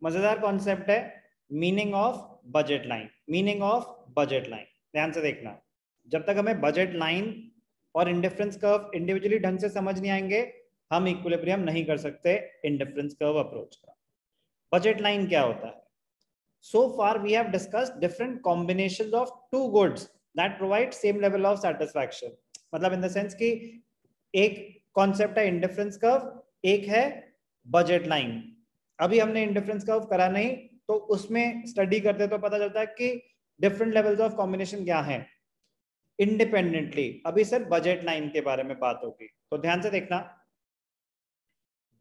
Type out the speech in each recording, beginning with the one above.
मजेदार कॉन्सेप्ट है, meaning of budget line. Meaning of budget line ध्यान से देखना, जब तक हमें बजट लाइन और इंडिफरेंस कर्व इंडिविजुअली ढंग से समझ नहीं आएंगे, हम इक्विलिब्रियम नहीं कर सकते इंडिफरेंस कर्व अप्रोच का। बजट लाइन क्या होता है? So far we have discussed different combinations of two goods that provide same level of satisfaction. मतलब in the sense कि एक कॉन्सेप्ट है इंडिफरेंस कर्व, एक है बजट लाइन। अभी हमने इंडिफरेंस कर्व करा नहीं, तो उसमें स्टडी करते तो पता चलता है कि डिफरेंट लेवल्स ऑफ कॉम्बिनेशन क्या है इंडिपेंडेंटली। अभी सर बजट लाइन के बारे में बात होगी, तो ध्यान से देखना।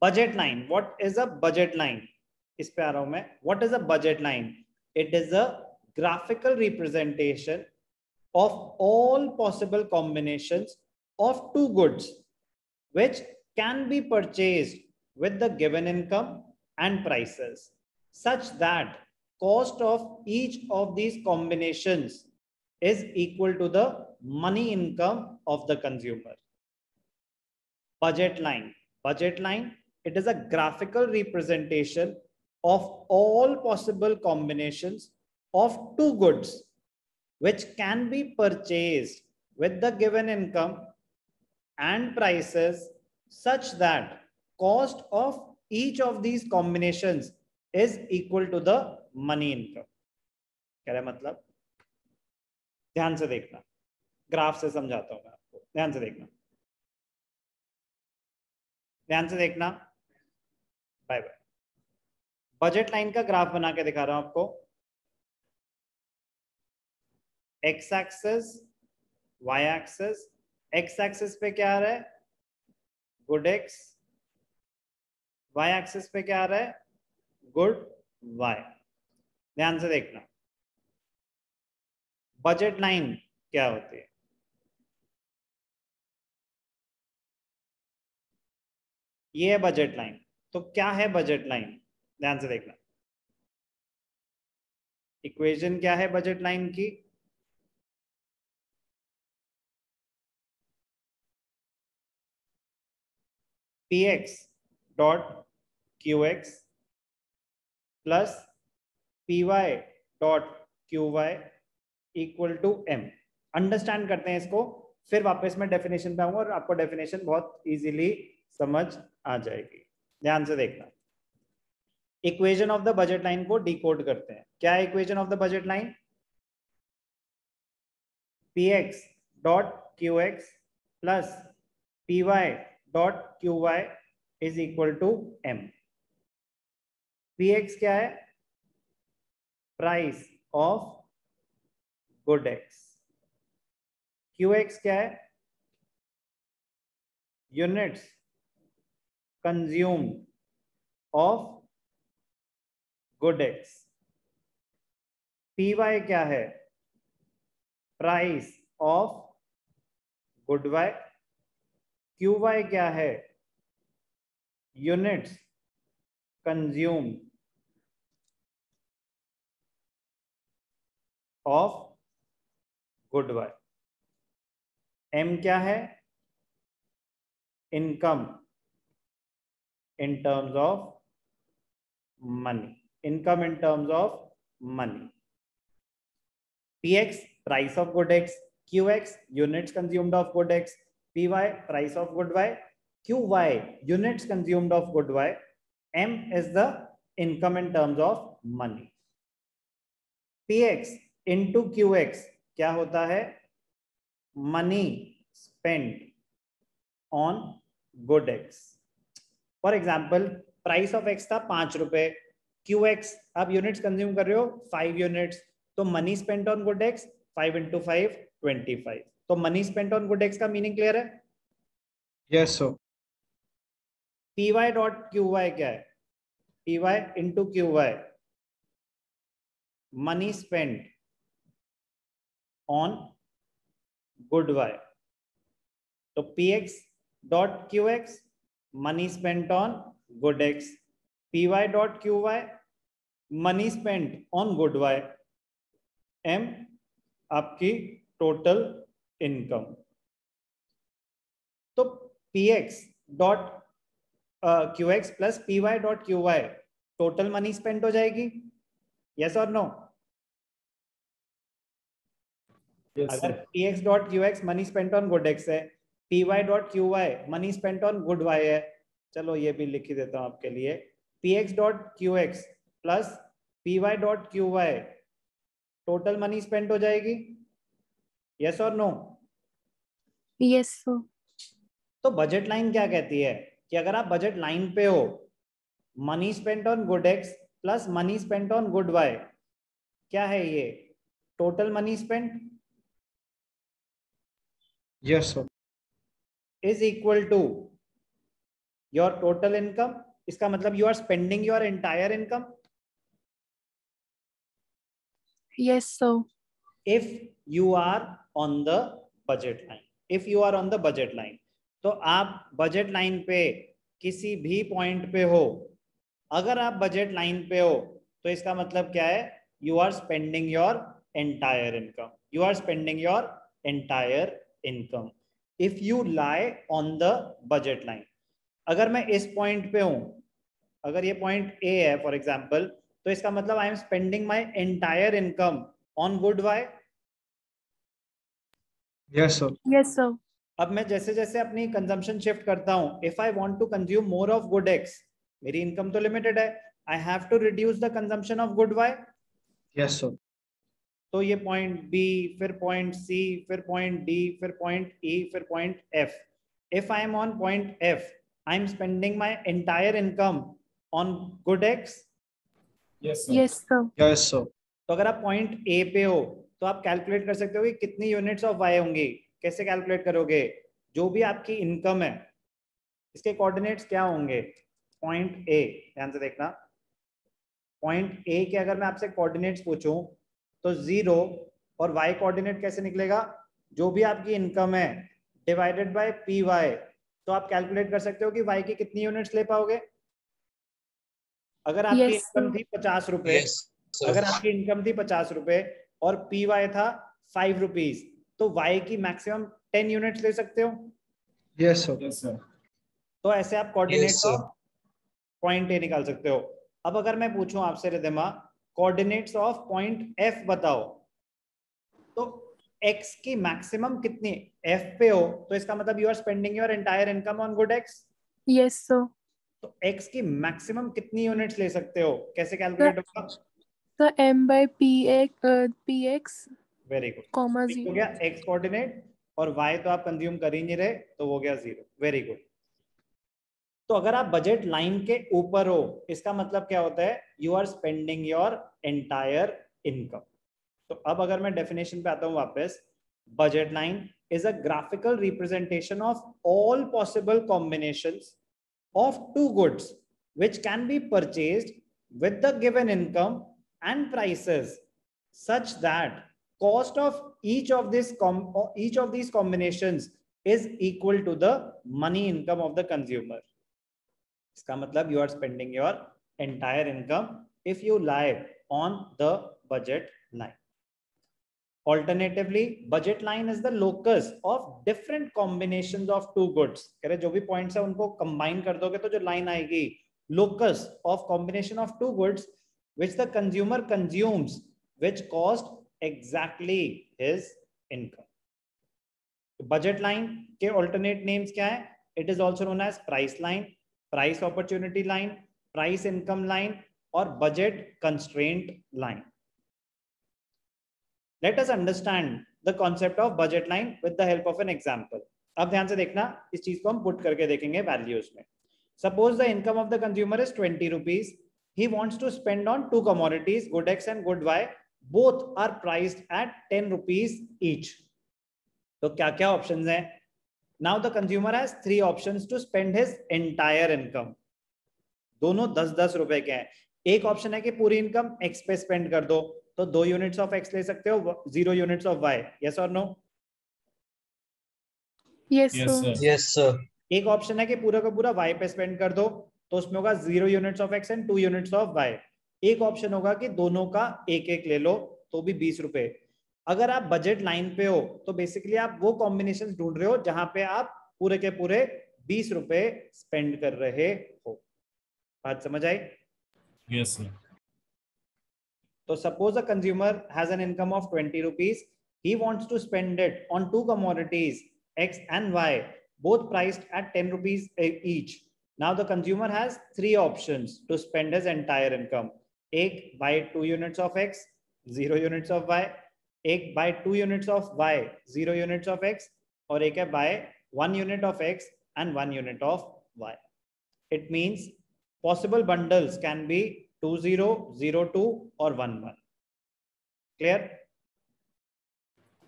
Budget line, what is a budget line? इस पे आ रहा हूं मैं। What is a budget line? It is a graphical representation of all possible combinations of two goods which can be purchased with the given income and prices, such that cost of each of these combinations is equal to the money income of the consumer. Budget line. Budget line, it is a graphical representation of all possible combinations of two goods which can be purchased with the given income and prices, such that cost of each of these combinations is equal to the money income. क्या है मतलब? ध्यान से देखना, graph से समझाता हूं मैं आपको, ध्यान से देखना, ध्यान से देखना। Bye bye. बजट लाइन का ग्राफ बना के दिखा रहा हूं आपको। X axis, y axis. X axis पे क्या आ रहा है? Good x. वाई एक्सेस पे क्या आ रहा है? Good Y. ध्यान से देखना, बजट लाइन क्या होती है? ये है बजट लाइन। तो क्या है बजट लाइन? ध्यान से देखना, इक्वेशन क्या है बजट लाइन की? P X dot Q X plus P Y dot Q Y equal to M. Understand करते हैं इसको, फिर वापस मैं डेफिनेशन पे आऊंगा और आपको डेफिनेशन बहुत इजीली समझ आ जाएगी। ध्यान से देखना, equation of the budget line को डिकोड करते हैं। क्या है equation of the budget line? P X dot Q X plus P Y dot Q Y is equal to M. P X क्या है? Price of good X. Q X क्या है? Units consumed of good X. P Y क्या है? Price of good Y. Q Y क्या है? Units consumed of good Y. M क्या है? Income in terms of money. Income in terms of money. px price of good x, qx units consumed of good x, py price of good y, qy units consumed of good y, m is the income in terms of money. px into qx क्या होता है? Money spent on good X. For example price of X था 5 रुपए, Q X आप units consume कर रहे हो 5 units, तो money spent on good X 5 into 5 25। तो money spent on good X का मीनिंग क्लियर है? Yes sir. P Y dot Q Y क्या है? P Y into Q Y, money spent on good Y. तो P X dot Q X money spent on good X, P Y dot Q Y money spent on good Y, M आपकी total income. तो P X dot Q X plus P Y dot Q Y total money spent हो जाएगी, yes और no? अगर px dot qx money spent on good x है, py dot qy money spent on good y है, चलो ये भी लिख ही देता हूं आपके लिए, px dot qx plus py dot qy total money spent हो जाएगी, यस और नो? Yes sir. तो बजट लाइन क्या कहती है कि अगर आप बजट लाइन पे हो, money spent on good x plus money spent on good y, क्या है ये? Total money spent Yes, sir. Is equal to your total income. इसका मतलब you are spending your entire income. Yes sir. if you are on the budget line, if you are on the budget line, तो आप budget line पे किसी भी point पे हो, अगर आप बजट लाइन पे हो तो इसका मतलब क्या है? You are spending your entire income, you are spending your entire income if you lie on the budget line. अगर मैं इस पॉइंट पे हूं, अगर ये पॉइंट ए है फॉर एग्जांपल, तो इसका मतलब I am spending my entire income on good Y. Yes, sir. Yes sir. अब मैं जैसे जैसे अपनी कंजम्पशन शिफ्ट करता हूं, if I want to consume more of good X, मेरी इनकम तो लिमिटेड है, I have to reduce the consumption of good Y. Yes, sir. तो ये पॉइंट बी, फिर पॉइंट सी, फिर पॉइंट डी, फिर पॉइंट ई, फिर point F. If I M on point F, I am spending my entire income on good x. Yes sir. Yes, sir. तो अगर आप point A पे हो तो आप कैलकुलेट कर सकते हो कि कितनी यूनिट्स ऑफ वाई होंगी. कैसे कैलकुलेट करोगे? जो भी आपकी इनकम है इसके कोऑर्डिनेट्स क्या होंगे? पॉइंट ए, ध्यान से देखना, पॉइंट ए के अगर मैं आपसे कोऑर्डिनेट्स पूछूं तो 0 और y कोऑर्डिनेट कैसे निकलेगा? जो भी आपकी इनकम है डिवाइडेड बाय पी वाई. तो आप कैलकुलेट कर सकते हो कि y की कितनी यूनिट्स ले पाओगे. अगर आपकी Yes, इनकम sir. थी 50 रुपए, अगर आपकी इनकम थी 50 रुपए और पी वाई था 5 रुपीज, तो y की मैक्सिमम 10 यूनिट्स ले सकते हो. Yes, sir. तो ऐसे आप coordinate Yes, sir. Of point A निकाल सकते हो. अब अगर मैं पूछूं आपसे Ridhima, coordinates of point F बताओ, तो x की मैक्सिमम कितनी? f पे हो तो इसका मतलब you are spending your entire income on good x. Yes sir. तो x की मैक्सिमम कितनी यूनिट्स ले सकते हो? कैसे कैलकुलेट होगा? Sir m by px very good. Comma हो 0। गया x कोऑर्डिनेट, और y तो आप कंज्यूम कर ही नहीं रहे, तो हो गया 0. Very good. तो अगर आप बजट लाइन के ऊपर हो, इसका मतलब क्या होता है? You are spending your entire income. तो अब अगर मैं डेफिनेशन पे आता हूं वापस, budget line is a graphical representation of all possible combinations of two goods which can be purchased with the given income and prices such that cost of each of these combinations is equal to the money income of the consumer. इसका मतलब you are spending your entire income if you lie on the budget line. Alternatively, budget line is the locus of different combinations of two goods. कह रहे जो भी points है उनको combine कर दोगे तो जो लाइन आएगी, locus of combination of two goods which the consumer consumes which cost exactly his income. Budget line के alternate names क्या है? It is also known as price line, price opportunity line, price income line और budget constraint line. Let us understand the concept of budget line with the help of an example. अब ध्यान से देखना, इस चीज को हम पुट करके देखेंगे वैल्यूज में. Suppose the income of the consumer is 20 rupees. He wants to spend on two commodities, good X and good Y. Both are priced at 10 rupees each. तो क्या क्या ऑप्शंस हैं? Now the consumer has three options to spend his entire income. दोनों 10-10 रुपए के हैं. एक option है कि पूरी इनकम X पे स्पेंड कर दो, तो 2 यूनिट्स ऑफ X ले सकते हो, 0 यूनिट्स ऑफ Y. यस और no? Yes sir. Yes, sir. एक ऑप्शन है कि पूरा का पूरा Y पे स्पेंड कर दो, तो उसमें होगा 0 units of X and 2 units of Y. एक ऑप्शन होगा कि दोनों का एक एक ले लो, तो भी 20 रुपए. अगर आप बजट लाइन पे हो तो बेसिकली आप वो कॉम्बिनेशन ढूंढ रहे हो जहां पे आप पूरे के पूरे 20 रुपए स्पेंड कर रहे हो. बात समझ आई? Yes, sir. So suppose a consumer has an income of 20 rupees. He wants to spend it on two commodities, X and Y, both priced at 10 rupees each. Now the consumer has three options to spend his entire income. एक, buy 2 units of X, 0 units of Y. एक, buy 2 units of Y, 0 units of X. और एक है buy 1 unit of X and 1 unit of Y. It means possible bundles can be 2002 or 11. Clear?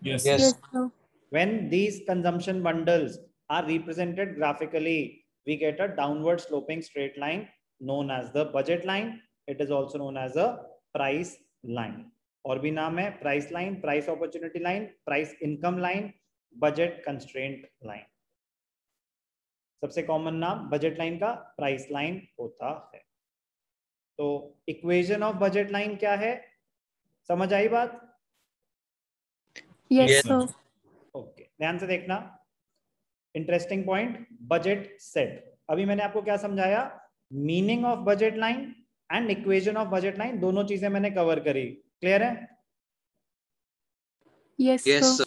Yes, Yes. yes, sir. When these consumption bundles are represented graphically, we get a downward sloping straight line known as the budget line. It is also known as a price line. और भी नाम है price line, price opportunity line, price income line, budget constraint line. सबसे common नाम budget line का price line होता है. तो इक्वेशन ऑफ बजट लाइन क्या है, समझ आई बात? Yes, Yes. sir. ओके, ध्यान से देखना. Interesting point, budget set. अभी मैंने आपको क्या समझाया? Meaning of budget line and equation of budget line, दोनों चीजें मैंने कवर करी. क्लियर है? Yes, Yes, sir.